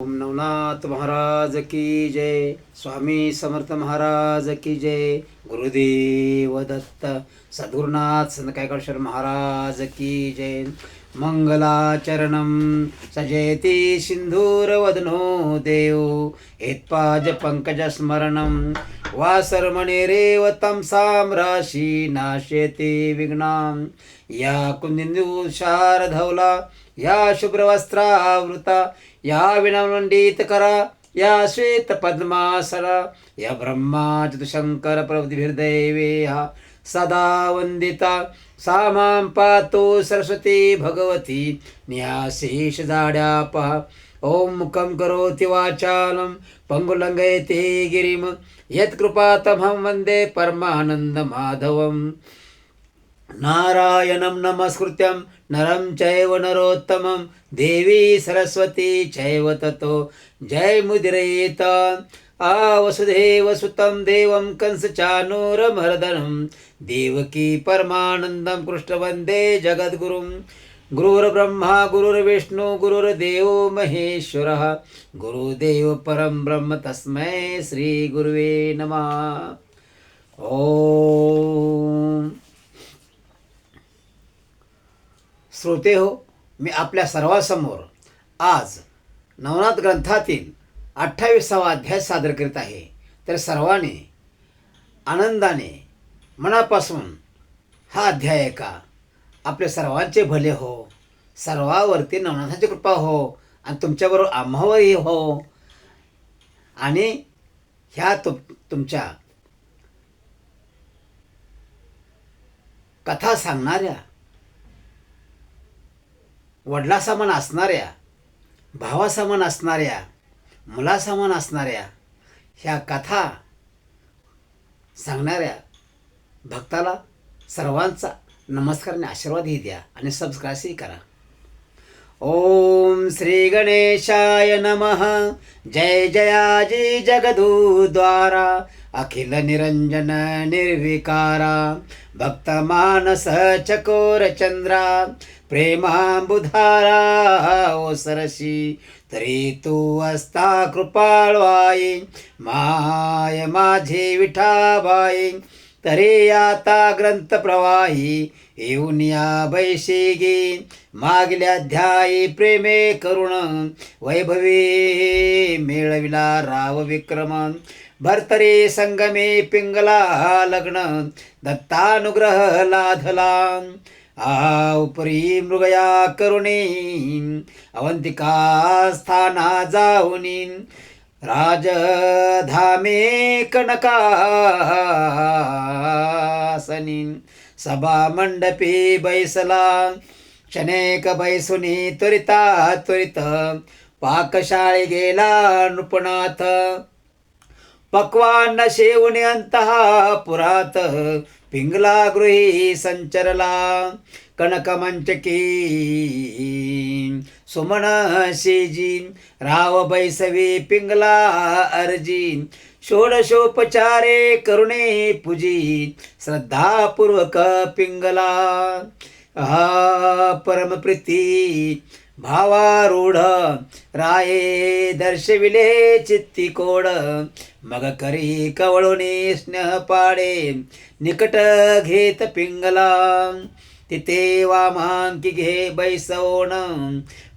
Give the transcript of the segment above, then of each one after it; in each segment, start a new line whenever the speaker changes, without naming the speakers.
ओम नवनाथ महाराज की जय. स्वामी समर्थ महाराज की जय. गुरुदेव दत्त सद्गुरुनाथ संत कायकळेश्वर महाराज की जय. मंगलाचरणं सजयति सिंधूरवदनो देव यत्पाद पंकजस्मरणं वासरमणिरेव तं साम्राशी नाशयति विघ्नां. या कुंदिन्दुशारधवला या शुभ्रवस्त्रावृता या विनवंडित करा या श्वेत पद्मासना या ब्रह्मा चतुशंकर प्रभृतिभिर्दैवेहा सदा वंदिता सा मां पातु सरस्वती भगवती न्यासेष जाड्यापहा. ओम मुखं करोति वाचालं पंगुलंघयते गिरिम यत्कृपातमहं वन्दे परमानन्दमाधवम्. नारायणं नमस्कृत्यं नरं चैव नरोत्तमं देवी सरस्वती चैव ततो जयमुदीरयेत. वसुदेवसुतं देवं कंसचानूरमर्दनं देवकी परमानन्दं कृष्ण वन्दे जगद्गुरुं. गुरुर्ब्रह्मा गुरुर्विष्णु गुरुर्देवो महेश्वरः गुरुदेव परं ब्रह्म तस्मै श्री गुरुवे नमः. ओम. श्रोते हो, मी आपल्या सर्वांसमोर आज नवनाथ ग्रंथातील 28वा अध्याय सादर करीत आहे. तर सर्वांनी आनंदाने मनापासून हा अध्याय ऐका. आपले सर्वांचे भले हो, सर्वांवरती नवनाथाची कृपा हो आणि तुमच्याबरोबर आम्हावरही हो. आणि ह्या तुमच्या कथा सांगणाऱ्या, वडिलासमान असणाऱ्या, भावासमान असणाऱ्या, मुलासमान असणाऱ्या ह्या कथा सांगणाऱ्या भक्ताला सर्वांचा नमस्कार आणि आशीर्वादही द्या आणि सबस्क्राईबही करा. ओम श्री गणेशाय नमः. जय जयाजी जगदूद्वारा अखिल निरंजन निर्विकारा भक्तमानस चकोर चंद्रा प्रेमांबुधारा ओसरशी तरी तू असता कृपाळवाई माय माझे विठाबाई. तरी आता ग्रंथ प्रवाही येऊन या बैशिगी मागल्या ध्यायी प्रेमे करुण वैभवी मेळविला राव विक्रम. भरतरी संगमे पिंगला लग्न दत्तानुग्रह लाधला. उपरी मृगया करुणी अवंतिका स्थाना जाऊनी राजधामे कनकासनी सभा मंडपी बैसला. क्षणेक बैसुनी त्वरिता त्वरित पाकशाळी गेला नृपनाथ. पक्वान्न शेवणी अंतःपुरात पिंगला गृही संचरला. कनकमंचकी सुमन शेजी राव बैसवी पिंगला अर्जी. षोडशोपचारे करुणे पूजी श्रद्धापूर्वक पिंगला. परमप्रीती भावारूढ राये दर्शविले चित्ती कोड. मग करी कवळुनी स्नेह पाडे निकट घेत पिंगला. तिथे वामांकी घे बैसवण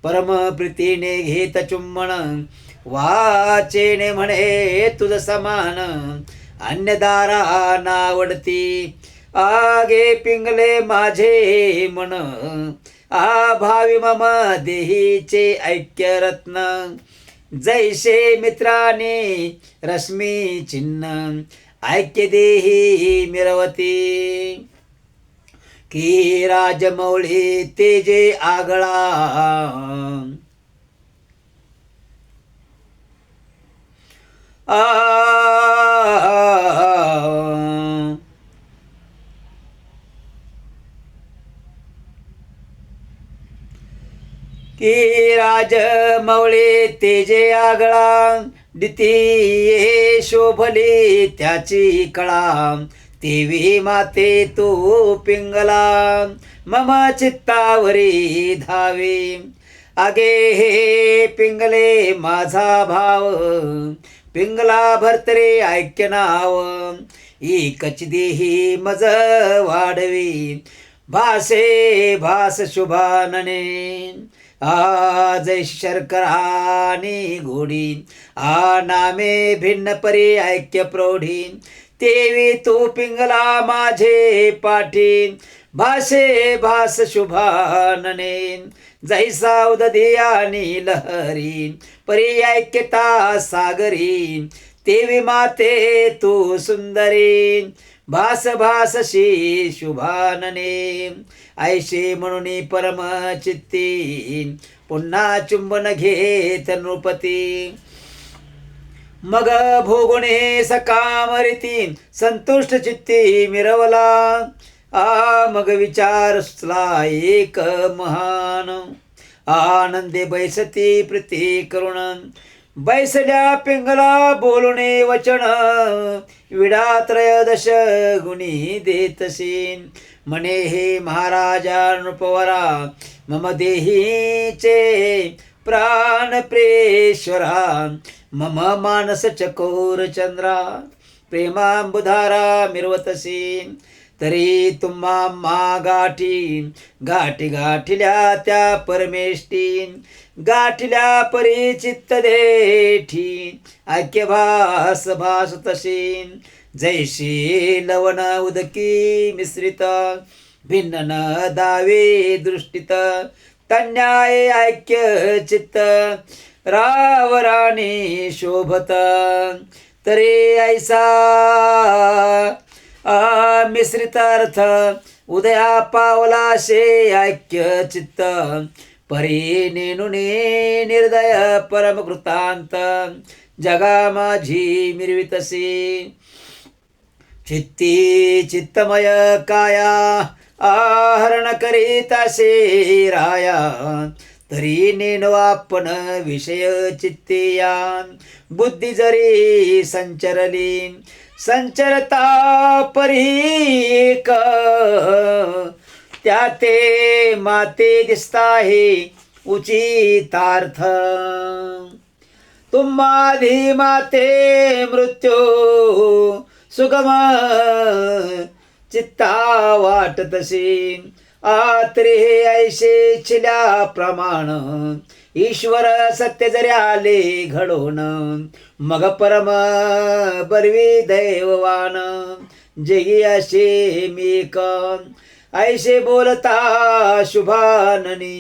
परम प्रीतीने घेत चुंबन. वाचेने म्हणे तुझ समान अन्यदारा नावडती. आगे पिंगले माझे मन भावी मम देहीचे ऐक्य रत्न. जैसे मित्राने रश्मी चिन्ह ऐक्य देही मिरवती. की राजमौळी तेजे आगळा की राजमौळी तेजे आगळा. दिती शोभली त्याची कळा. देवी माते तू पिंगला मम चित्तावरी धावे. आगे हे पिंगले माझा भाव, पिंगला भरतरे ऐक्य नाव, एकच देही मज वाढवी, भासे भास शुभानने, जय शर्करानी घोडी, नामे भिन्न परी ऐक्य प्रौढी, तेवी तू पिंगला माझे पाठी, भासे भास शुभानने, जैसा उदधी आणि लहरी, परी ऐक्यता सागरी, तेवी माते तू सुंदरी, भास भासशी शुभानने, ऐशे म्हणून परम चित्ती, पुन्हा चुंबन घेत नृपती, मग भोगुणे सकामरिती, संतुष्ट चित्ती मिरवला, मग विचार सुचला एक महान, आनंदे बैसती प्रीती करुण, बैसल्या पिंगला बोलणे वचन, विडा त्रयोदश गुणी देतसी, म्हणे हे महाराजा नृपवरा, मम देहीचे प्राण प्रेश्वरा, मम मानस चकोर चंद्रा, प्रेमांबुधारा मिरवतसी, तरी तुम्हा गाठी, गाठी गाठिल्या त्या परमेष्टी, गाठिल्या परी चित्त देठी, ऐक्य भास भास तशी, जैशी लवण उदकी मिश्रित, भिन्न न दावे दृष्टीत, तन्याय ऐक्य चित्त, रावराणी शोभत, तरी ऐसा मिश्रितार्थ, उदया पावला शे ऐक्य चित्त, परी नेनुने निर्दय परमकृतांत, जगा माझी मिरवितसी, चित्ती चित्तमय काया, आहरण करीतासे राया, तरी नेनो आपण विषय चित्तिया, बुद्धी जरी संचरली, संचरता परीक, त्या ते माते दिसता हे उचितार्थ, तुम्हाधी माते मृत्यू सुगम चित्ता वाटतशी, आत्रे ऐशे छिल्या प्रमाण, ईश्वर सत्य जरी आले घडोन, मग परम बरवी दैववान, जगी असे मेक, ऐशे बोलता शुभाननी,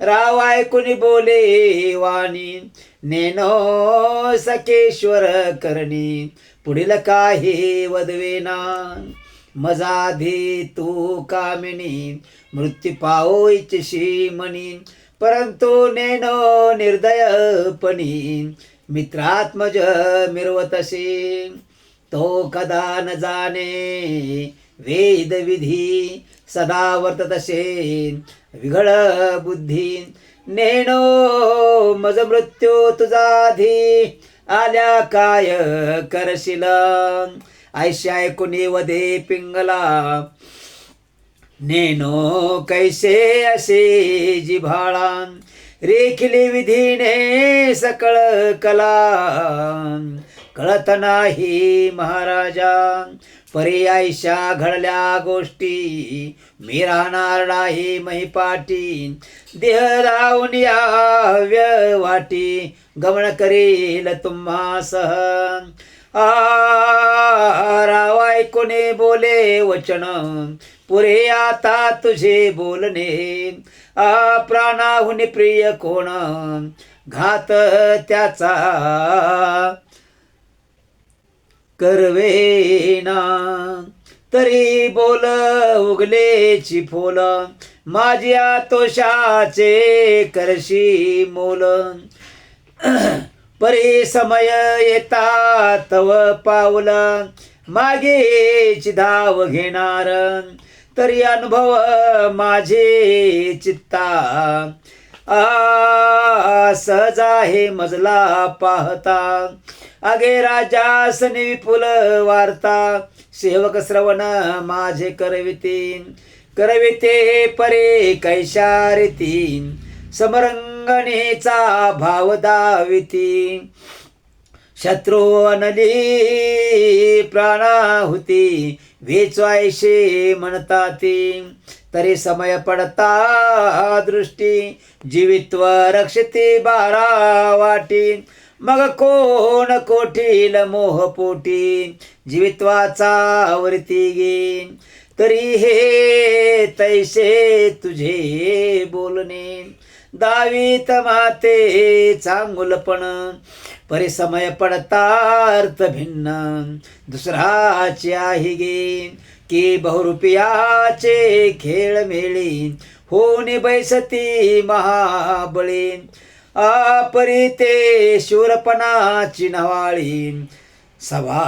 राव ऐकुनी बोले वाणी, नेनो सकेश्वर करणी, पुढील काही वदवेना, मजाधी तू कामिनी, मृत्यू पाओ इच्छशी मनी, परंतु नेनो निर्दयपणी, मित्रात्मज मिरवतसे, तो कदा न जाणे वेद विधी, सदा वर्ततसे विघड बुद्धी, नेनो मज मृत्यू तुझाधी, आल्या काय करशील, ऐशा ऐकुनी वदे पिंगला, नेनो कैसे असे जिव्हाळा, रेखिली विधीने सकळ कला, कळत नाही महाराजा, परी ऐशा घडल्या गोष्टी, मी राहणार नाही महिपाटी, देह लावून या वाटी, गमन करील तुम्हा सहन, राव ऐकुने बोले वचन, पुरे आता तुझे बोलणे, प्राणाहुनी प्रिय कोण, घात त्याचा करवेना, तरी बोल उगलेची फोल, माझ्या तोषाचे करशी मोल, परी समय येता तव पाऊल, मागेची धाव घेणार, तरी अनुभव माझे चित्ता, सहज आहे मजला पाहता, आगे राजासनी विपुल वार्ता, सेवक श्रवण माझे करविते, करविते परे कैशा रीती, समरंग अंगणेचा भाव दाविती शत्रू अनली प्राणाहुती वेचवायशे म्हणताती तरी समय पडता दृष्टी जीवित्व रक्षते बारा वाटी मग कोण कोठील मोहपोटी जीवित्वाचा वरती गे तरी हे तैसे तुझे बोलणे दावीत माते चांगुलपण परिसमय पडतार्थ भिन्न दुसराचे आहे गे की बहुरुपयाचे खेळ मेळी होणे बैसती महाबळी अपरी ते शूरपणाची नवाळी सभा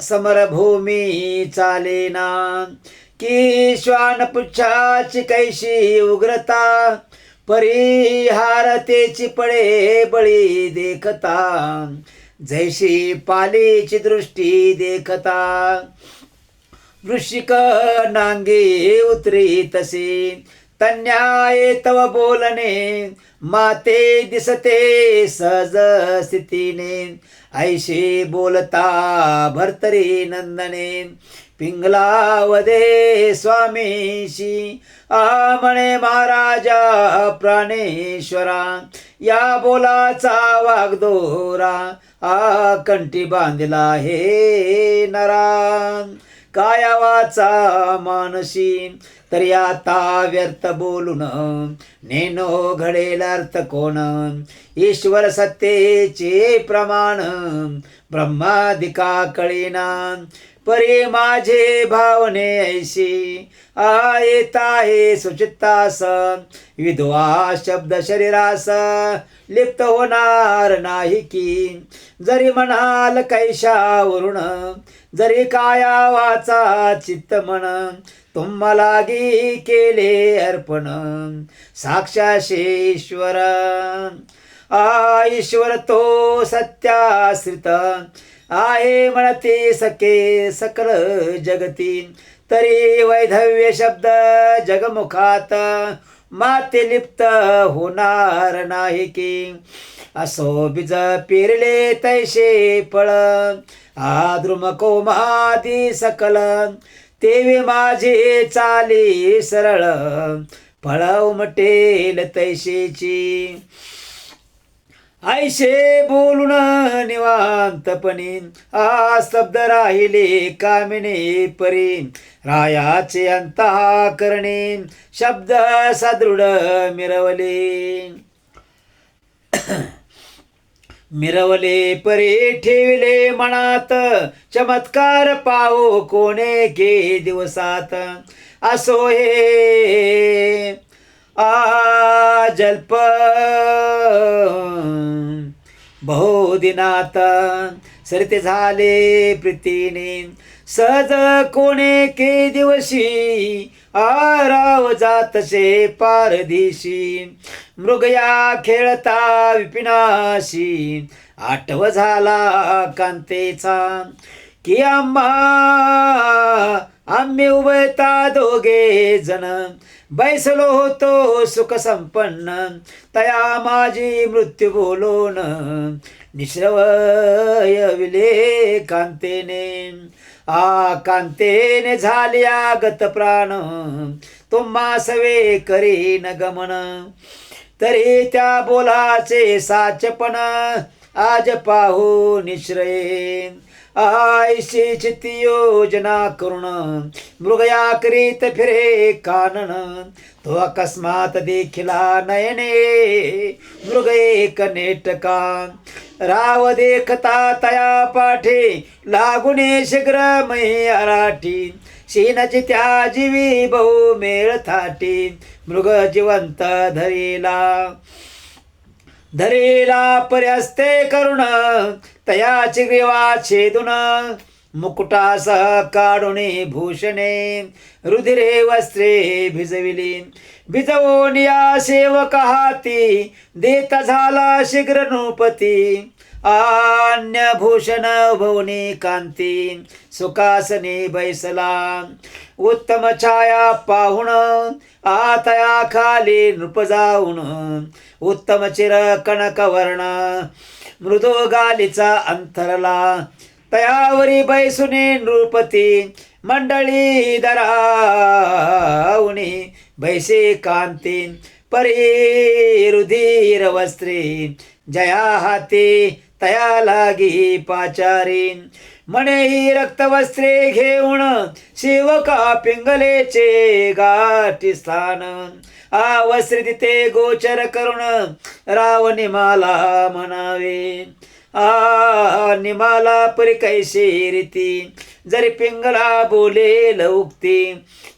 समरभूमी चालेना की श्वानपुच्छाची कैशी उग्रता परिहारतेची पळे बळी देखता जैशी पालीची दृष्टी देखता वृश्चिक नांगे उतरी तसे तन्याय तव बोलणे माते दिसते सहज स्थितीने ऐशी बोलता भर्तरी नंदने पिंगलावदे स्वामीशी म्हणे महाराजा प्राणेश्वरा या बोलाचा वागदोरा कंठी बांधला हे नरा कायावाचा मानसी तरी आता व्यर्थ बोलून नेनो घडेल अर्थ कोण ईश्वर सत्तेचे प्रमाण ब्रह्मादिका कळीना परी माझे भावने ऐशी येता हे सुचित्तास विधवा शब्द शरीरास लिप्त होणार नाही की जरी म्हणाल कैशावरून जरी काया वाचा चित्त मन तुम्हालागी केले अर्पण साक्षाशेश्वर ईश्वर तो सत्याश्रित आहे म्हणते सके सकल जगती तरी वैधव्य शब्द जगमुखात माते लिप्त होणार नाही की असो बीज पेरले तैसे फळ आद्रुम कोमादी सकल तेवे माझे चाली सरळ फळ उमटेल तैसेची ऐशे बोलून निवांतपणी स्तब्ध राहिले कामिने परी रायाचे अंतः करणे शब्द सदृढ मिरवले परी ठेविले मनात चमत्कार पाहू कोणे के दिवसात असो हे जल्प बहुदिनात सरते झाले प्रीतीने सहज कोणे के दिवशी राव जातसे पारदिशी मृगया खेळता विपिनाशी आठव झाला कांतेचा की आम्ही उभयता दोघे जण बैसलो होतो सुख संपन्न तया माझी मृत्यू बोलून निश्रवय विले कांतेने कांतेने झाल्या गत प्राण तुम्हा सवे करीन गमन तरी त्या बोलाचे साचपण आज पाहू निश्रये ऐशी चित्ती योजना करुण मृगया करीत फिरे कानन तो अकस्मात देखिला नयने मृग एक नेटका राव देखता तया पाठे लागुने शीघ्र मै अराठी शीनची त्या जीवी बहु मेळ थाटी मृग जिवंत धरीला पर्यस्ते करुण तयाची ग्रीवा छेदून मुकुटासह काढुनी भूषणे रुधिरे वस्त्रे भिजविली भिजवून या सेवक हाती देता झाला शीघ्र नृपती अन्य भूषण भवनी कांती सुखासनी बैसला उत्तम छाया पाहुण आतया खाली नृप जाऊन उत्तम चिर कणकवर्ण मृदू गालीचा अंतरला तयावरी बैसुनी नृपती मंडळी दरावणी बैसे कांती परी रुधिर वस्त्री जया हाती तया लागी पाचारी म्हणे ही रक्तवस्त्रे घेऊन शिवका पिंगलेचे गाठी स्थान वस्त्री तिथे गोचर करून रावणिमाला म्हणावे निमाला परी कैसे रीती जरी पिंगला बोले लौक्ती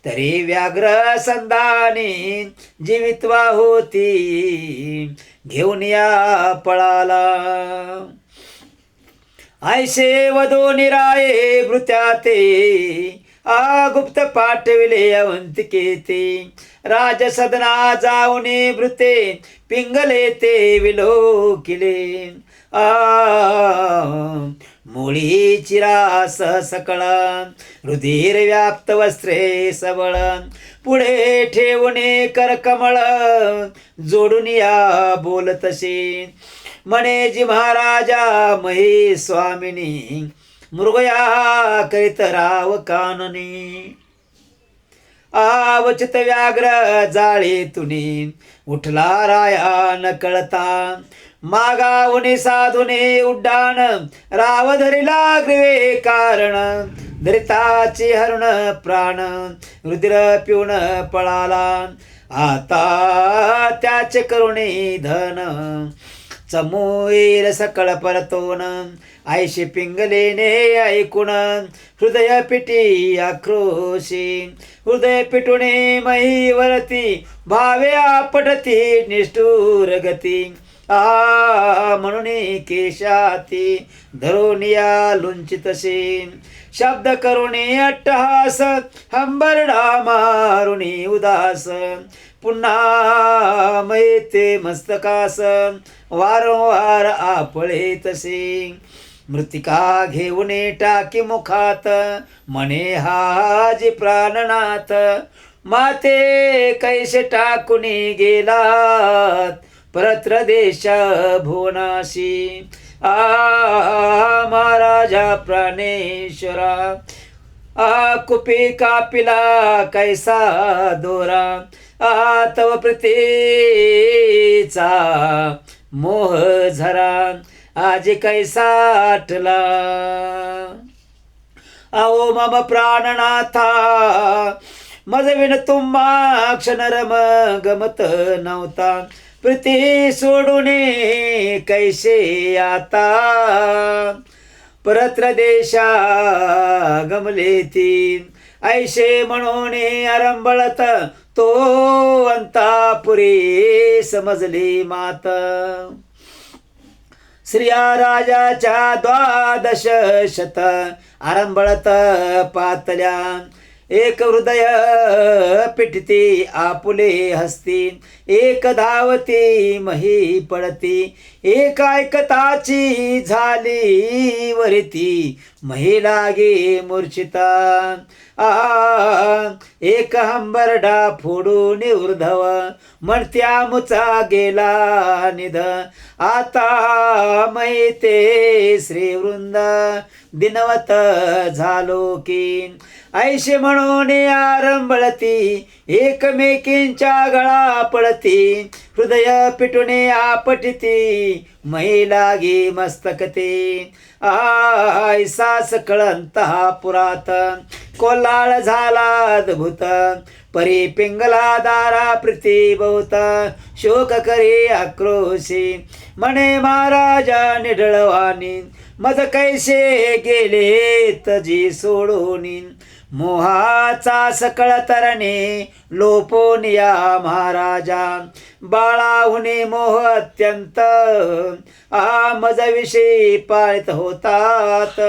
तरी व्याघ्र संधानी जीवित्वा होती घेऊन या पळाला ऐसे वधो निराये भृत्या ते गुप्त पाठविले अवंतिके ते राजसदना जाऊने भृते पिंगले ते विलोकिले मुळी चिरास सकळा रुधिर व्याप्त वस्त्रे सबळ पुढे ठेवणे करकमळ जोडून या बोलतसे म्हणे जी महाराजा महे स्वामिनी मृगया करीत राव काननी आवचित व्याघ्र जाळे तुनी उठला राया न कळता मागावने साधुने उड्डाण राव धरिला ग्रीवे कारण धरिताचे हरण प्राण रुधिर पिऊन पळाला आता त्याचे करुणे धन चमोईल सकळ परतोन ऐशी पिंगलेने ऐकून हृदय पिटी आक्रोशी हृदय पिटुणे महीवरती भावे आपटती निष्ठुर गती म्हणून केशाती धरोनिया लुंचितसे शब्द करुणे अट्टहास हंबरडा मारुणी उदास पुन्हा मैते मस्तकास वारंवार आपळे तसे मृतिका घेऊने टाकी मुखात म्हणे हाजी प्राणनाथ माते कैसे टाकुनी गेलात परत्र देश भुवनाशी महाराजा प्राणेश्वरा कुपी कापिला कैसा दोरा तव प्रीतीचा मोह झरा आज कैसा आटला आओ मम प्राणनाथा मजविन तुम्हा क्षणरम गमत नव्हता प्रीती सोडून कैसे आता परत्र देशा गमले ती ऐशे म्हणून आरंभळत तो अंतापुरी समजली मात श्रिया राजाच्या 12 शत आरंभळत पातल्या एक हृदय पिठती आपुले हस्ती एक धावती मही पडती एक ऐकताची झाली वरती मही लागे मूर्छिता एक हंबरडा फोडून ऊर्ध्व म्हणत्या मुचा गेला निध आता मैते श्रीवृंद दिनवत झालो की ऐशे म्हणून आरंभळती एकमेकींच्या गळा पडती हृदय पिटुने आपटिती मै लागी मस्तकते ऐसा सकळंत पुरात कोल्हाळ झाला अद्भुत परी पिंगला दारा प्रीती बहुत शोक करी आक्रोशी म्हणे महाराजा निढळवानी मज कैसे गेले तजी सोडून मोहाचा सकळ तरणे लोपोन या महाराजा बाळाहुने मोह अत्यंत मज विषयी पाळत होतात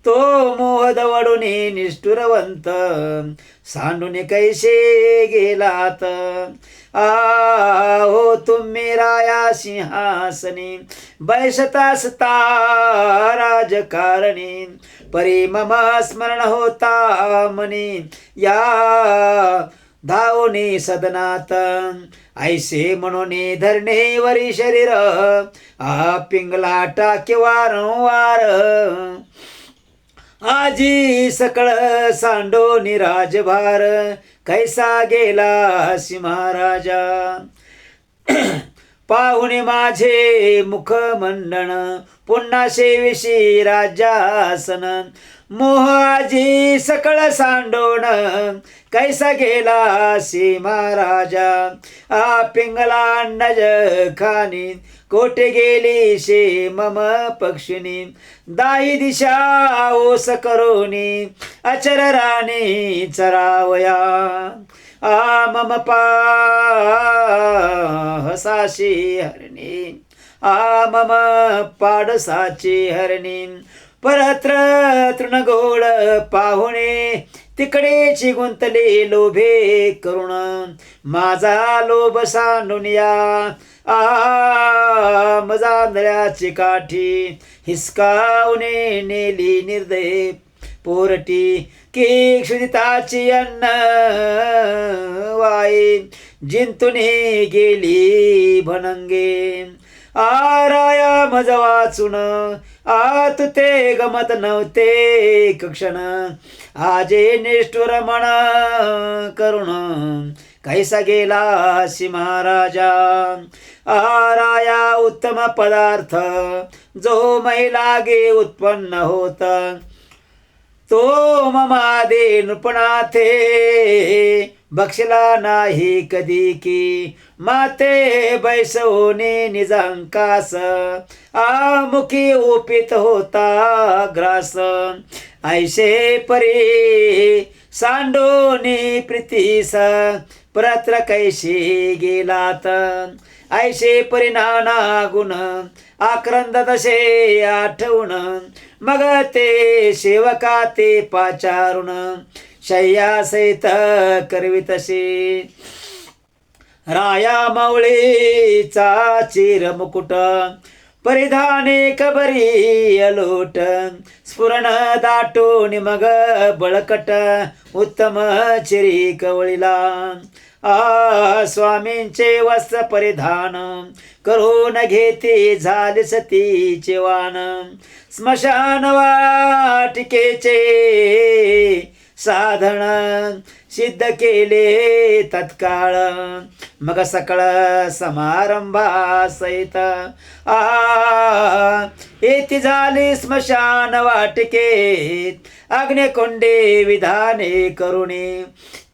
तो मोहद वडुनी निष्ठुरवंत सांडून कैसे गेलात. हो तुम्ही राया सिंहासनी बैसतासता राजकारणी. परी मम स्मरण होता मनी या धावनी सदनात. ऐसे म्हणून धरणेवरी शरीर पिंगला टाके वारंवार. आजी सकळ सांडोनी राजभार कैसा गेला सि महाराजा. पाहुणे माझे मुखमंडन पुन्हा सेविशी राज्यासन. मोह आजी सकळ सांडोन कैसा गेला सि महाराजा. पिंगला अंडज खानी कोठे गेली शे मम पक्षिणी. दाही दिशा ओस करोनी अचर राणी चरावया. मम पाहसाची हरणी मम पाडसाची हरणी. परत्र तृणगोळ पाहुणे तिकडेची गुंतले लोभे करुण. माझा लोभ सांडून या मजांधळ्याची काठी. हिसकावणे नेली निर्दय पोरटी की क्षुदिताची अन्न वाई. जिंतुने गेली भनंगे राया मज वाचून. तू ते गमत नव्हते क्षण आजे निष्ठुर मन करुण कैसा गेला सि महाराजा. राया उत्तम पदार्थ जो मैलागे उत्पन्न होत. तो ममादे नृपणाथे बक्षला नाही कधी की. माते बैसवणे निजांकास मुखी उपित होता ग्रास. ऐसे परी सांडोनी प्रीतीस परत्र कैशी गेलात. ऐसे परिणाना गुण आक्रंद तसे आठवून. मग ते सेवका ते पाचारुण शय्या सहित करवितसे. राया मावळीचा चिर मुकुट परिधाने कबरी अलोट. स्फुरण दाटून मग बळकट उत्तम चिरी कवळीला. स्वामींचे वस्त्र परिधान करून घेते झाले सतीचे वान. स्मशान वाटिकेचे साधन सिद्ध केले तत्काळ. मग सकळ समारंभा सहित येती झाली स्मशान वाटिकेत. अग्निकुंडे विधाने करुणी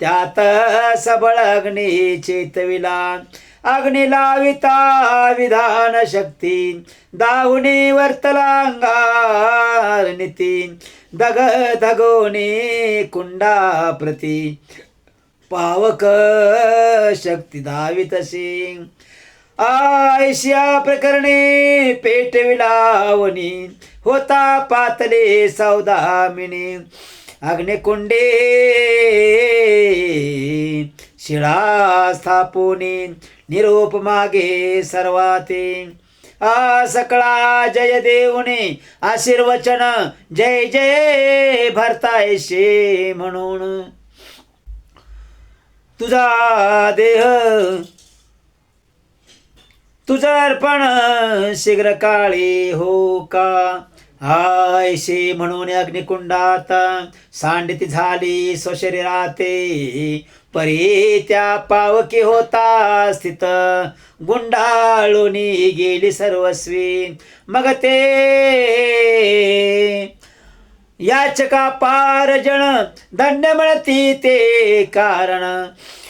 त्यात सबळ अग्नी चेतविला. अग्नि लाविता विधान शक्ती दाहुनी वर्तला अंगार नीती. धग धगोनी कुंडा प्रती पावक शक्ती धावितशी. ऐशिया प्रकरणे पेटविलावनी होता पातले सौदामिनी. अग्निकुंडे शिळा स्थापोनी निरोप मागे सर्वाते. सकळा जय देवने आशीर्वचन जय जय भरतायशे म्हणून. तुझा देह तुझं अर्पण शीघ्र काळी हो का. ऐशे म्हणून अग्निकुंडात सांडिती झाली स्वशरीराते. परी त्या पावकी होता स्थित गुंडाळूनी गेली सर्वस्वी. मग ते याचका पार जण धन्य मिळती ते कारण.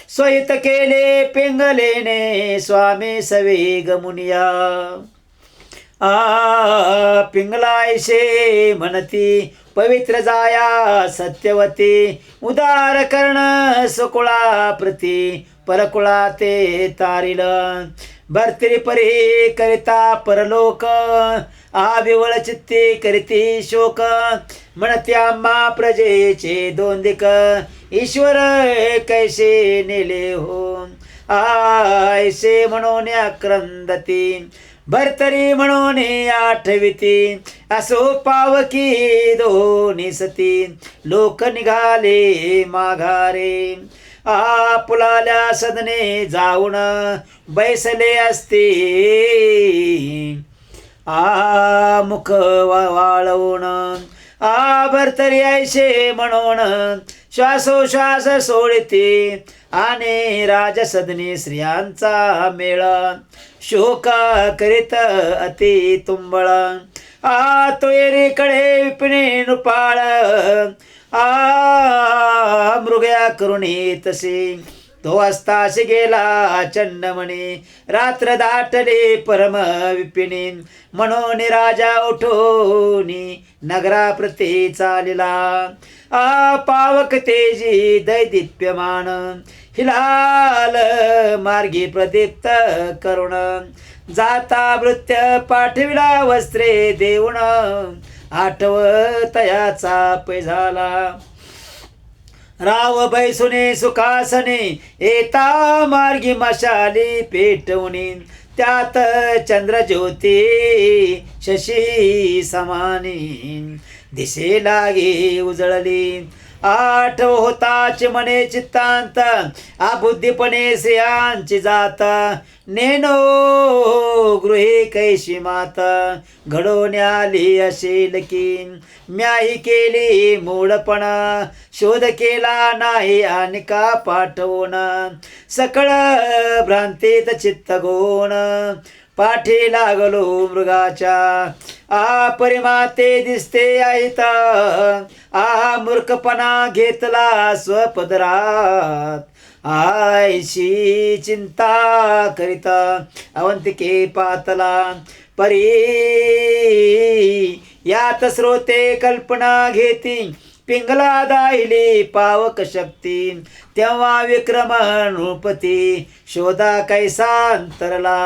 स्वहित केले पिंगलेने स्वामी सवे गमुनिया. पिंगलायशे म्हणती पवित्र जाया सत्यवती. उदार कर्ण सुकुळा प्रती परकुळा ते तारिल. भरतरी परी करिता परलोक विवळ चित्ते करीती शोक म्हणते आम्हा प्रजेचे दोंदिक ईश्वर कैसे नेले हो ऐसे म्हणून क्रंदती भरतरी म्हणून आठविती असो पावकी दोन्ही सती लोक निघाले माघारे पुलाल्या सदने जाऊन बैसले असते मुख वाळवून भरतरी ऐसे म्हणून श्वासोश्वास सोडते आणि राजसदनी स्त्रियांचा मेळ शोक करीत अति तुंबळ तोयरीकडे विपिणी नृपाळ मृगया करुणी तसे तो असताशी गेला चंडमणी रात्र दाटले परम विपिणी म्हणून राजा उठोनी नगराप्रती चालिला पावक तेजी दैदिप्यमान हिलाल मार्गी प्रदीप्त करुण जाता भृत्य पाठविला वस्त्रे देऊन आठवतयाचा पै झाला राव बैसुने सुखासने येता मार्गी मशाली पेटवणी त्यात चंद्रज्योती शशी समानी दिसे लागे उजळली आठव होताच मने चित्तांत बुद्धीपणे श्रियांची जात नेनो गृहे कैशी माता घडवून आली असेल की म्याही केली मूळपणा शोध केला नाही आणि का पाठवून सकळ भ्रांतीत चित्त गोण पाठी लागलो मृगाच्या परिमाते दिसते आहेत मूर्खपणा घेतला स्वपदरात आयशी चिंता करिता अवंतिके पातला परी यात स्रोते कल्पना घेती पिंगला दाहिली पावक शक्ती तेव्हा विक्रम नृपती शोधा कैसांतरला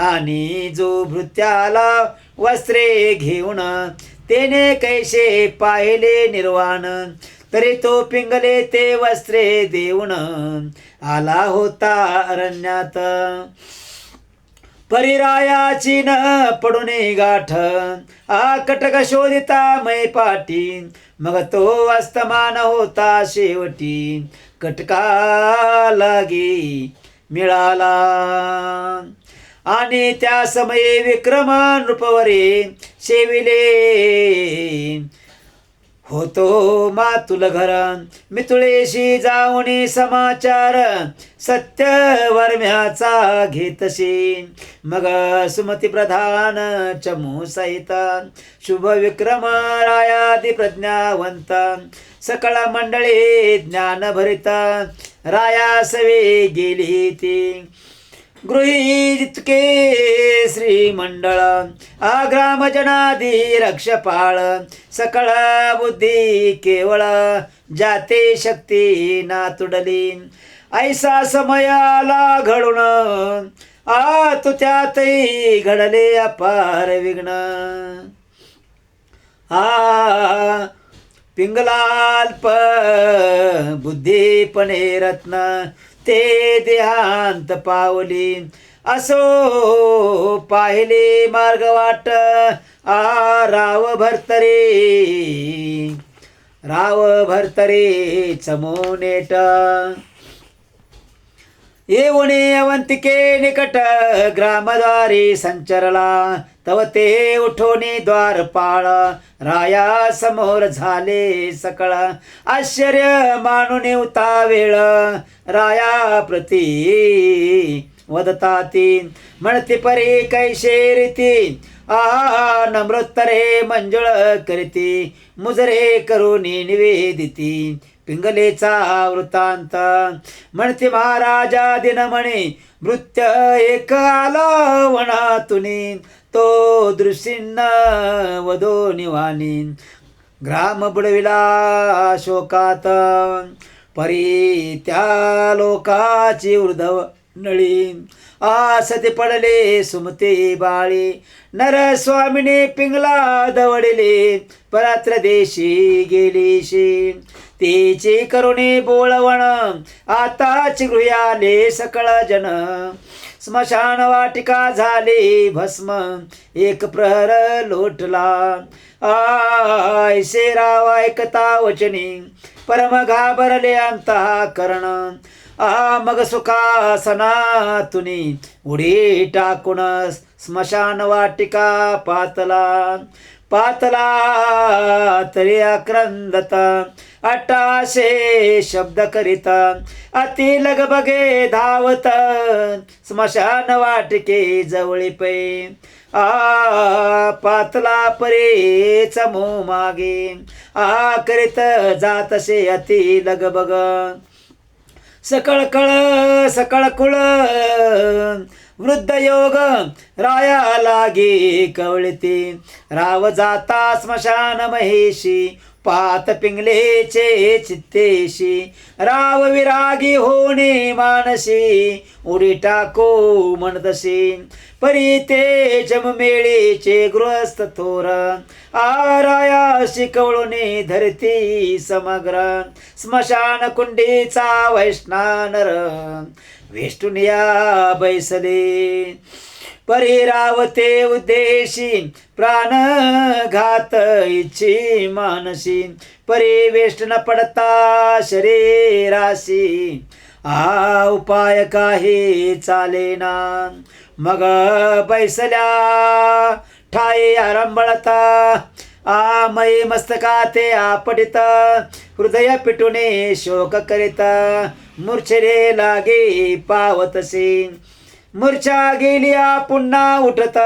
आणि जो भृत्याला वस्त्रे घेऊन तेने कैसे पाहिले निर्वाण तरी तो पिंगले ते वस्त्रे देऊन आला होता अरण्यात परिरायाची न पडूने गाठ कटक शोधिता मै पाटी मग तो अस्तमान होता शेवटी कटका लागी मिळाला आणि त्या समये विक्रम नृपवरे शेविले होतो मातुल घर मितुळेशी जाऊनी समाचार सत्य वर्म्याचा घेतशी मग सुमती प्रधान चमू सहित शुभ विक्रम रायादी प्रज्ञावंत सकळ मंडळी ज्ञान भरित राया सवे गेली ती गृहीतके श्रीमंडळ ग्रामजनादी रक्षपाळ सकळ बुद्धी केवळ जाते शक्ती ना तुडली ऐसा समयाला घडून तू त्यातही घडले अपार विघ्न पिंगलाल्प बुद्धीपणे रत्न ते देहांत पावली असो पाहिले मार्ग वाट राव भरतरे चमोनेट येऊने अवंतिके निकट ग्रामद्वारी संचरला तव ते उठोनी द्वारपाळ राया समोर झाले सकळ आश्चर्य मानून उता वेळ राया प्रती वदताती म्हणते परी कैशे रीती नम्रोत्तरे मंजुळ करीती मुजरे करुनी निवेदिती पिंगलेचा वृत्तांत म्हणते महाराजा दिनमणे मृत्य एक आला वनातुनी तो दृष्टीन वदो निवानी ग्राम बुडविला शोकात परी त्या लोकाची नळी आसते पडले सुमते बाळे नरस्वामिने पिंगला दवडले परात्र देशी गेलीशी तेचे करुणे बोळवण आताच गृह्याले सकळ जन स्मशान वाटिका झाले भस्म एक प्रहर लोटला ऐसे राव ऐकता वचनी परम घाबरले अंतःकरण मग सुखासनातुनी उडी टाकून स्मशान वाटिका पातला तरी आक्रंदत अट्टाशे शब्द करीत अति लगबगे धावत स्मशान वाटिके जवळी पै पातला परेच मो मागे करीत जातसे अति लगबग सकळ कुळ वृद्ध योग राया लागे कवळते राव जाता स्मशान महेशी पात पिंगलेचे चित्तेशी राव विरागी होणे मानसी उडी टाको म्हणतसे परी ते जममेळेचे गृहस्थ थोर आराया शिकवळूने धरती समग्र स्मशान कुंडीचा वैष्णानर वेष्टुनिया बैसले परिरावते उद्देशी प्राण घात इच्छी मानसी परिवेष्ट न पडता शरीराशी उपाय काही चालेना मग बैसल्या ठाई आरंबळता मयी मस्तका ते आपटित हृदय पिटुने शोक करीत मूर्छरे लागे पावतसे मूर्छा गेलिया पुन्हा उठत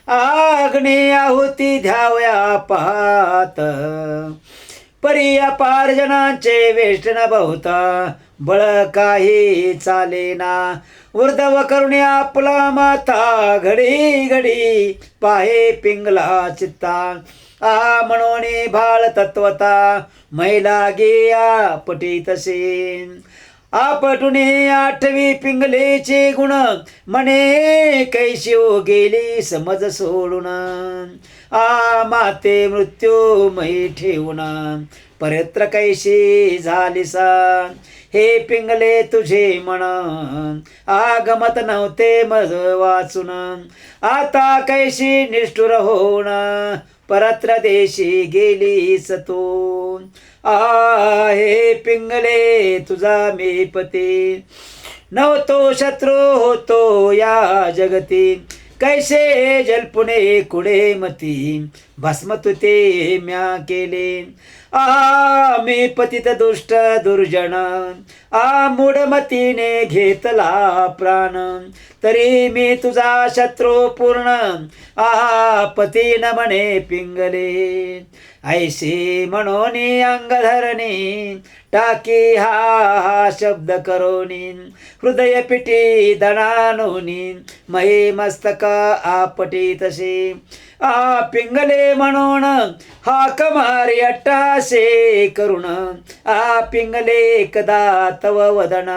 आग्ने आहुती ध्यावया पाहत परी अपार जनांचे वेष्टन बहुत बळ काही चालेना ऊर्ध्व करुणे आपला माथा घडी घडी पाहे पिंगला चित्ता म्हणून भाळ तत्वता महिला गेया पटी तसे आपटुने आठवी पिंगलेचे गुण मने कैशिव गेली समज सोडून माते मृत्यू मै ठेवून परत्र कैशी झालीसा हे पिंगले तुझे मन आगमत नव्हते मज वाचून आता कैशी निष्ठुर होऊन परत्र देशी गेलीस तू हे पिंगले तुझा मी पती नव्हतो शत्रू होतो या जगती कैसे जलपुणे कुडे मती भस्म तुते म्या केले मी पतित दुष्ट दुर्जन मूढमतीने घेतला प्राण तरी मी तुझा शत्रू पूर्ण पती न म्हणे पिंगले ऐशी म्हणून अंग धरणी टाकी हा शब्द करोनी हृदय पिटी दणानोनी महे मस्तक आपटी तसे पिंगले म्हणून हाक मारी अट्टाशे करुण पिंगले एकदा तव वदन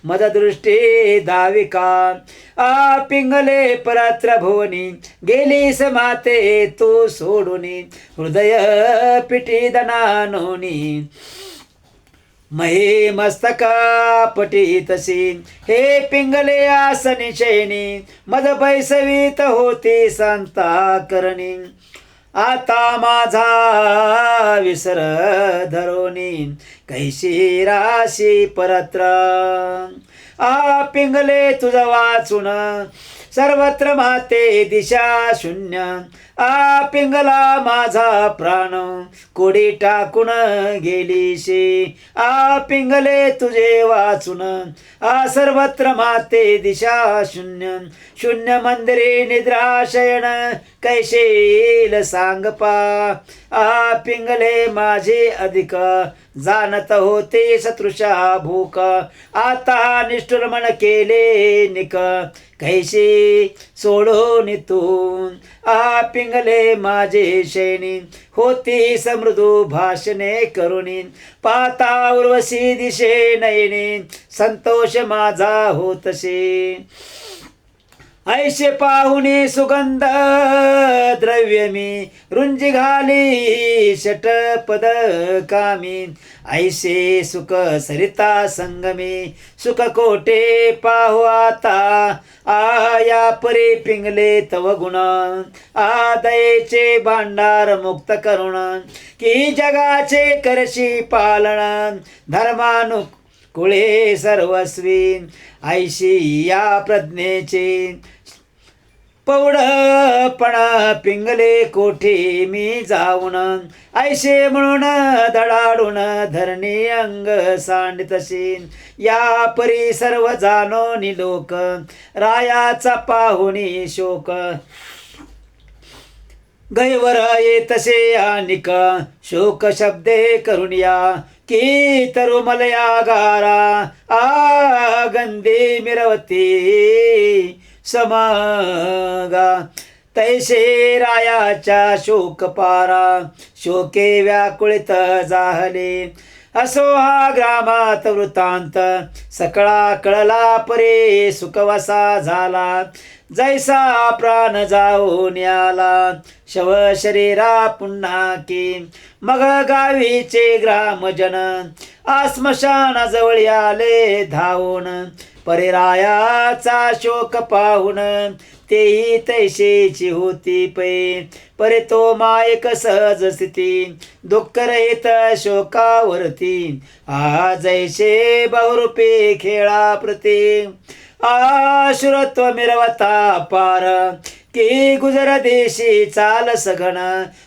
मददृष्टी दाविका पिंगले परत्र भुवनी गेली समाते तू सोडूनी हृदय पिटी दणानोनी महे मस्तका पटीतसी हे पिंगले आसनी शयनी मद बैसवीत होती संता करणी आता माझा विसर धरोनी कैशी राशी परत्र पिंगले तुझ वाचून सर्वत्र माते दिशा शून्य पिंगला माझा प्राण कोडी टाकून गेलीशी पिंगले तुझे वाचून सर्वत्र माते दिशा शून्य शून्य मंदिरे निद्राशयन कैशेल सांग पिंगले माझे अधिक जाणत होते सतृषा भूक आता निष्ठुर मन केले निक कैशी सोडून तू पिंगले माझे शैनी होती समृदू भाषणे करुणी पाता उर्वशी दिशे नयनी संतोष माझा होतसे ऐशे पाहुणे सुगंध द्रव्य मी रुंजी घाली षटपद कामी ऐशे सुख सरिता संगमी सुख कोटे पाहू आता आया परी पिंगले तव गुण दयेचे भांडार मुक्त करुण की जगाचे करशी पालन धर्मानुकुळे सर्वस्वी ऐशी या प्रज्ञेचे पौढपणा पिंगले कोठे मी जाऊन ऐशे म्हणून धडाडून धरणी अंग सांडितशी या परी सर्व जाणोनी लोक रायाचा पाहुणी शोक गैवर येतसे अनिक शोक शब्दे करुणिया की तरुमलया गारा गंधी मिरवती समगा तैसे रायाच्या शोक पारा शोके व्याकुळित जाहले असो हा ग्रामात वृत्तांत सकळा कळला परे सुखवसा झाला जैसा प्राण जाऊन आला शव शरीरा पुन्हा की मग गावीचे ग्रामजन आस्मशाना जवळ आले धावून परिरायाचा शोक पाहून तेही तैसेची होती पै परे तो मायक सहज स्थिती दुःख रहित शोकावरती जैसे बहुरूपी खेळा प्रती आशुरत्व मिरवता पार की गुजर देशी चाल सघन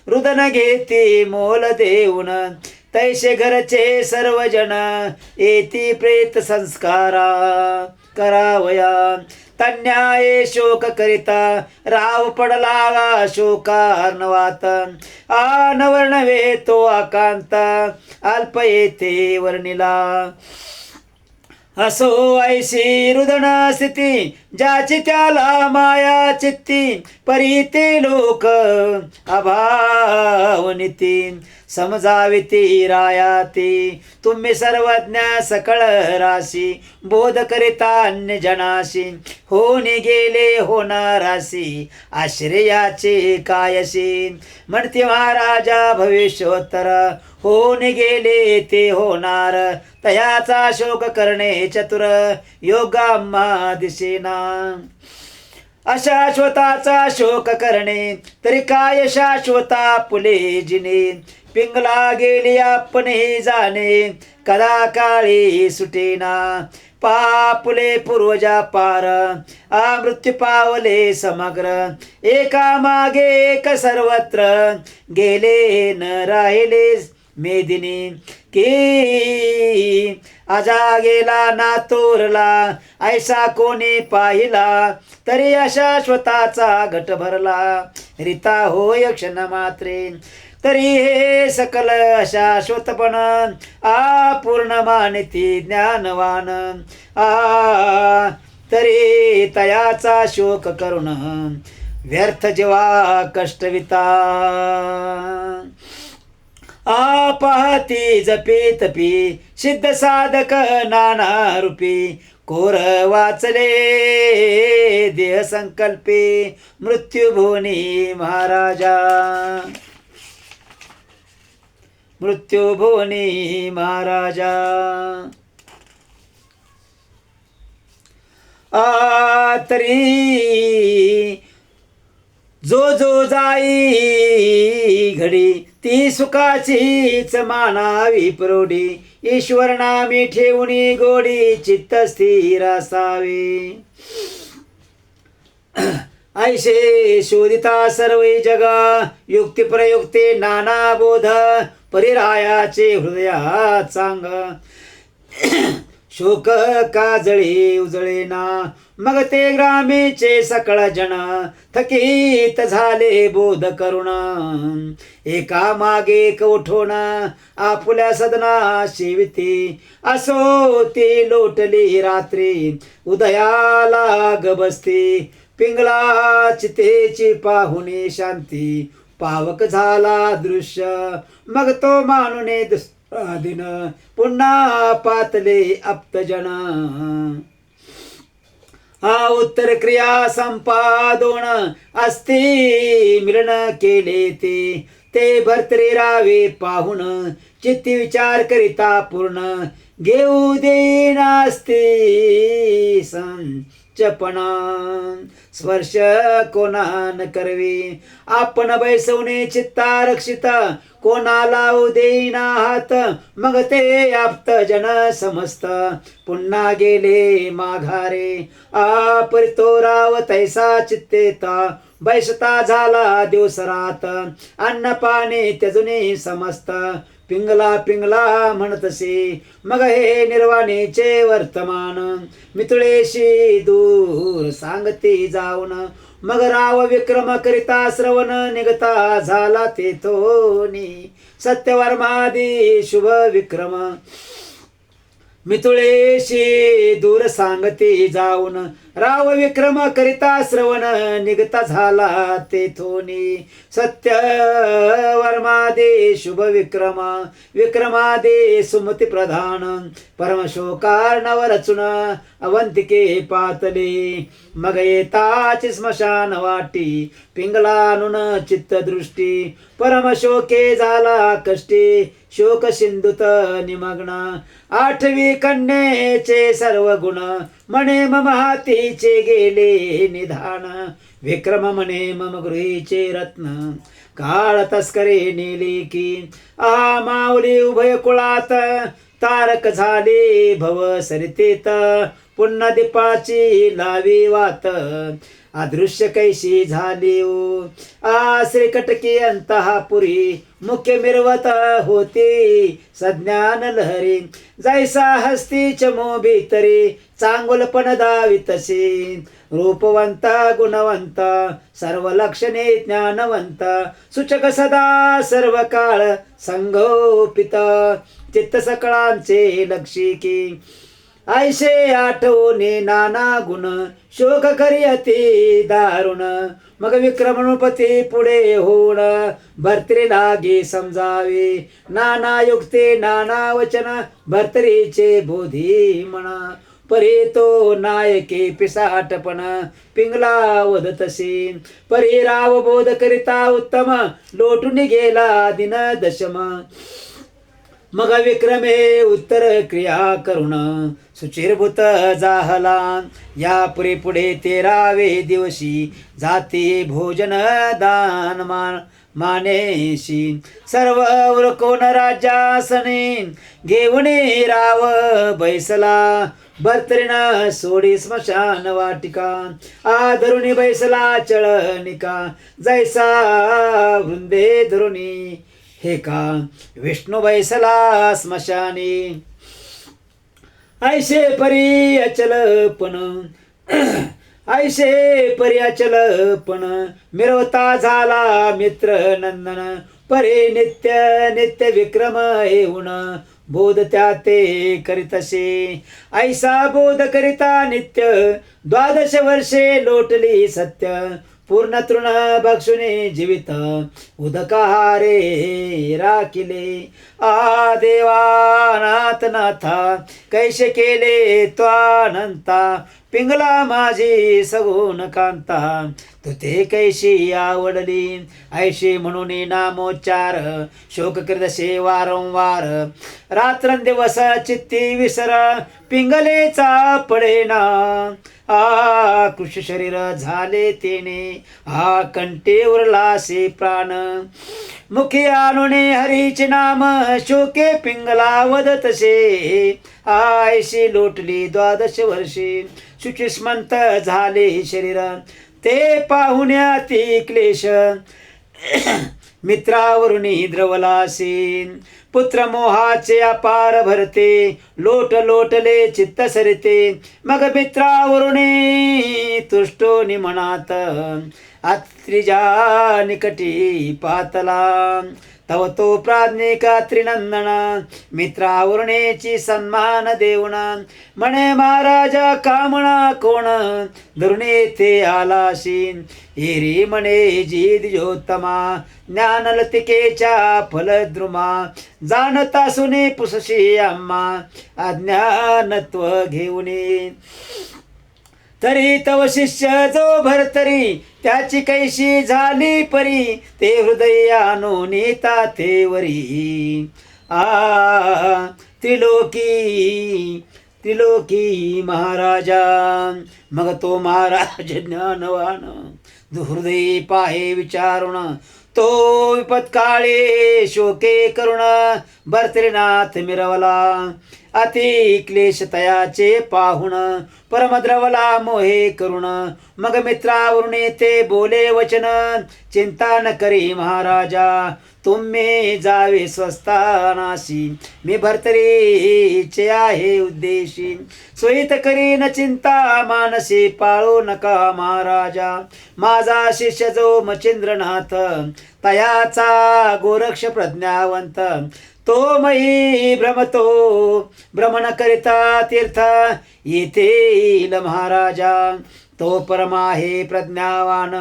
रुदन घेती मोल देऊन तैसे घरचे सर्वजन येती प्रेत संस्कारा करावया तन्याये शोक करिता राव पडला शोकार्णवात नवर्णवे तो आकांत अल्प येथे वर्णिला असो ऐशी रुदन स्थिती ज्याची त्याला माया चित्ती परी ते लोक अभावनिती समजाविती रायाती तुम्ही सर्वज्ञ सकळ राशी बोध करिता अन्य जनाशी होनी गेले होणाराशी आश्रयाचे कायशी म्हणते महाराजा भविष्योत्तर होऊन गेले ते होणार तयाचा शोक करणे चतुर योगाम्मा दिसेना अशाश्वताचा शोक करणे तरी काय शाश्वता पुले जिने पिंगला गेली आपण जाणे कदा काळी सुटेना पापुले पूर्वजा पार मृत्यू पावले समग्र एका मागे एक सर्वत्र गेले न राहिले मेदिनी की आजा गेला ना तोरला ऐसा कोणी पाहिला तरी अशाश्वताचा घट भरला रिता होय क्षण मात्रे तरी हे सकल अशाश्वतपण पूर्ण मानिती ज्ञानवान तरी तयाचा शोक करुण व्यर्थ जेव्हा कष्टविता पाहती जपी तपी सिद्ध साधक नाना रूपी कोर वाचले देह संकल्पे मृत्युभुवनी महाराजा मृत्युभुवनी महाराजा तरी जो जो जाई घडी ती सुखाचीच मानावी प्रौढी ईश्वर नामी ठेवणी गोडी चित्त स्थिर असावे ऐशे शोधिता सर्वे जगा युक्ती प्रयुक्ते नाना बोध परिरायाचे हृदयात सांग शोक काजळी उजळेना, मग ते ग्रामीचे सकळ जन थकीत झाले बोध करुण. एका मागे एक उठोन आपुल्या सदना शिविती, असो ती लोटली रात्री उदयाला गबसती. पिंगला चितेची पाहुणे शांती, पावक झाला दृश्य मग तो मानुने दुसरा दिन, पुन्हा पातले आप्तजन. उत्तर क्रिया संपादोन असती मिलन केले ते भरतरे रावे पाहुन, चित्ती विचार करिता पूर्ण घेऊ दे नास्ती संचपना. स्पर्श कोणा न करवी आपण बैसवणे चित्ता रक्षिता, कोणा लावू देईना हात मग ते आप्त जन समस्त. पुन्हा गेले माघारे परितो राव तैसा चित्तेता, बैसता झाला दिवसरात अन्न पाणी त्यजुनी समस्त. पिंगला पिंगला म्हणतसे मग हे निर्वाणीचे वर्तमान, मितुळेशी दूर सांगती जाऊन. मग राव विक्रम करिता श्रवण निघता झाला तेथोनी, सत्यवर्मादी शुभ विक्रम मितुळेशी दूर सांगती जाऊन. राव विक्रम करिता श्रवण निघता झाला तेथोनी, सत्यवर्मादे शुभ विक्रम विक्रमादे सुमती प्रधान. परमशोकार्णव रचुन अवंतिके पातले, मग येताची स्मशान वाटी पिंगलानुन चित्तदृष्टी. परमशोके झाला कष्टी शोक सिंधुत निमग्न, आठवी कन्येचे सर्व गुण म्हणे मम हातीचे गेले निधान. विक्रम म्हणे मम गृहीचे रत्न काळ तस्करे नेली की, माऊली उभय कुळात तारक झाले भव सरितेत. पुन्हा दीपाची लावी वात अदृश्य कैशी झाली ओ. श्रीकटकी अंतहापुरी मुख्य मिरवत होती सज्ञान लहरी. जैसा हस्ती चमो भीतरी चांगुलपण दावितसे. रूपवंत गुणवंत सर्व लक्षणे ज्ञानवंत, सूचक सदा सर्व काळ संगोपित. चित्त सकळांचे लक्षिकी ऐशे आठवणे नाना गुण, शोक करी अति दारुण. मग विक्रमणुपती पुढे होण भर्तरी लागे समजावे. नाना युक्ते नाना वचन भर्तरीचे बोधी म्हणा. परी तो नायके पिसाटपण पिंगला वदतसे. परी राव बोध करिता उत्तम लोटून गेला दिन दशम. मग विक्रमे उत्तर क्रिया करुण सुचिरभूत जाहला. या पुरे पुढे 13वे दिवशी जाती भोजन दान मानेशी. सर्व उरकून राज्यासने घेऊन राव बैसला. भर्तरीन सोडी स्मशान वाटिका, आधरुणी बैसला चळनिका. जैसा वृंदे धरुणी हे का विष्णू बैसला स्मशानी. ऐशे परी अचलपण ऐशे परी अचलपण मिरवता झाला मित्र नंदन. परी नित्य नित्य विक्रम येऊन बोध त्या ते करीतसे. ऐसा बोध करिता नित्य 12 वर्षे लोटली सत्य. पूर्ण तृण भक्षुने जीवित उदकाहारे राखिले. देवानाथ नाथा कैसे केले त्वानंता. पिंगला माझी सगुण कांता तू ते कैशी आवडली. ऐशी म्हणून नामोच्चार शोक करीतसे वारंवार. रात्रंदिवस चित्ती विसर पिंगलेचा पडेना. कृष शरीर झाले तेने कंठे उरलासे प्राण. मुखी आणुने हरीचे नाम शोके पिंगला वदतसे. ऐशी लोटली 12 वर्षे शुचिस्मंत झाले शरीर. ते पाहुण्याती क्लेश मित्रावरुणी द्रवलासे. पुत्र मोहाचे अपार भरते, लोट लोटले चित्त सरिते. मग मित्रावरुणे तुष्टो निमनात, अत्रिजा निकटी पातला. तव तो प्राज्ञिका त्रिनंदन, मित्रावरुणेची सन्मान देऊन. म्हणे महाराजा कामणा कोण, धरुणे ते आलाशी. एरी म्हणे जी द्विजोत्तमा, ज्ञानलतिकेच्या फलद्रुमा. जाणता सुने पुसशी आम्हा, अज्ञानत्व घेऊन. तरी तव शिष्य जो भरतरी, त्याची कैशी झाली परी. ते हृदय आणून ते वरी. त्रिलोकी त्रिलोकी महाराजा. मग तो महाराज ज्ञानवान, हृदय पाहे विचारुण. तो विपत्काळे शोके करुण, भर्तृनाथ मिरवला. अति क्लेश तयाचे पाहुण, परमद्रवला मोहे करुण. मग मित्रावरून ते बोले वचन, चिंता न करी महाराजा. तुम्ही जावे स्वस्थानाशी, मी भर्तरीचे आहे उद्देशी. सोयीत करी न चिंता मानसी, पाळू नका महाराजा. माझा शिष्य जो मचिंद्रनाथ, तयाचा गोरक्ष प्रज्ञावंत. तो मही भ्रमतो, भ्रमण करिता तीर्थ येथील महाराजा. तो परमा हे प्रज्ञावान,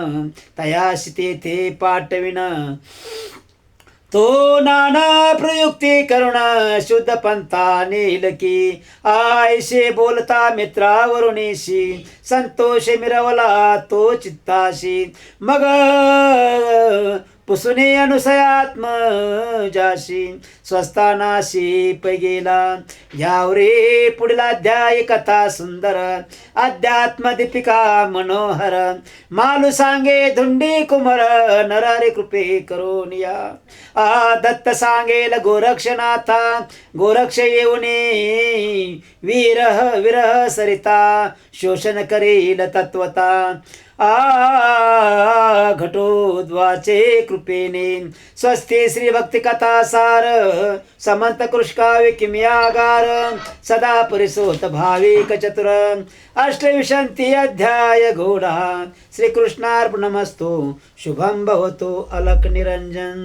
तयाशी तेथे पाठविन. तो नाना प्रयुक्ती करुण, शुद्ध पंथा नेल की. आयशे बोलता मित्रावरुणीशी, संतोष मिरवला तो चित्ताशी. मग पुसुने अनुसयात्म जाशी, स्वस्थानाशी पै गेला. यावरे पुढील अध्याय कथा सुंदर, अध्यात्म दीपिका मनोहर. मालू सांगे धुंडी कुमर, नरारे कृपे करून या. दत्त सांगेल गोरक्षनाथा, गोरक्ष येऊने विरह विरह सरिता. शोषण करेल तत्वता, घटोद्वाचे कृपेने. स्वस्ति श्री भक्ति कथा सार, समंत कृष्काव्य किमयागार. सदा परिसोत भाविक चतुर, अष्टविंशति अध्याय घोडा. श्री कृष्णार्पणमस्तु. शुभं भवतु. अलक निरंजन.